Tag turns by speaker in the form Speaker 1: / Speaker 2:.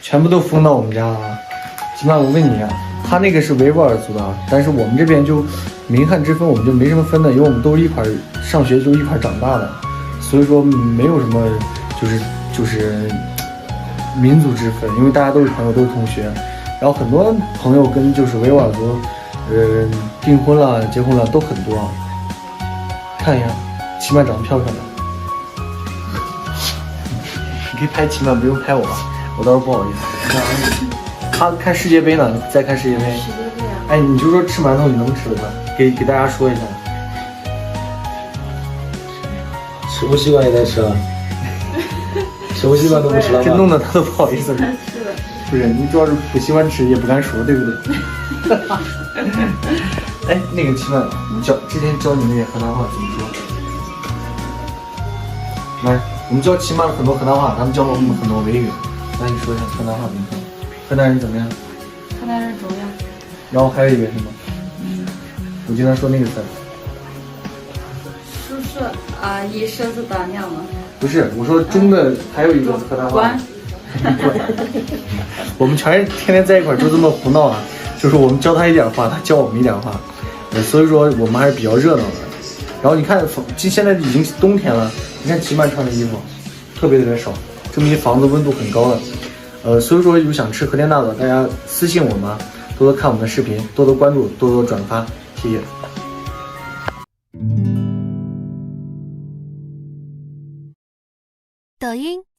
Speaker 1: 全部都封到我们家了啊！起码我问你啊，他那个是维吾尔族的啊，但是我们这边就民汉之分，我们就没什么分的，因为我们都是一块上学，就一块长大的，所以说没有什么就是民族之分，因为大家都是朋友，都是同学。然后很多朋友跟就是维吾尔族，订婚了、结婚了都很多啊。看一下，齐曼长得漂不漂亮？你可以拍齐曼，不用拍我吧，我到时候不好意思。他看世界杯呢，在看世界杯。
Speaker 2: 世界杯啊！
Speaker 1: 哎，你就说吃馒头你能吃得惯，给大家说一下。
Speaker 3: 吃不习惯也得吃啊，吃不习惯都不吃了
Speaker 1: 这
Speaker 3: 吗？
Speaker 1: 弄得他都不好意思了。
Speaker 2: 是的。
Speaker 1: 不是，你主要是不喜欢吃，也不敢说，对不对？哎，那个齐曼，之前教你那些河南话怎么说？来，我们教齐曼很多河南话，他们教了我们很多维语。那你说一下河南话怎么说？河南人怎么样？
Speaker 2: 河南人中呀。
Speaker 1: 然后还有一个什么？我经常说那个词。
Speaker 2: 叔叔啊，一舌子大娘嘛。
Speaker 1: 不是，我说中的还有一个河南话。
Speaker 2: 关。
Speaker 1: 我们全是天天在一块儿就这么胡闹啊，就是我们教他一点话，他教我们一点话，所以说我们还是比较热闹的。然后你看，现在已经冬天了，你看齐曼穿的衣服特别少，证明房子温度很高的。所以说有想吃和田大的，大家私信我们啊，多多看我们的视频，多多关注，多多转发，谢谢。
Speaker 4: 抖音。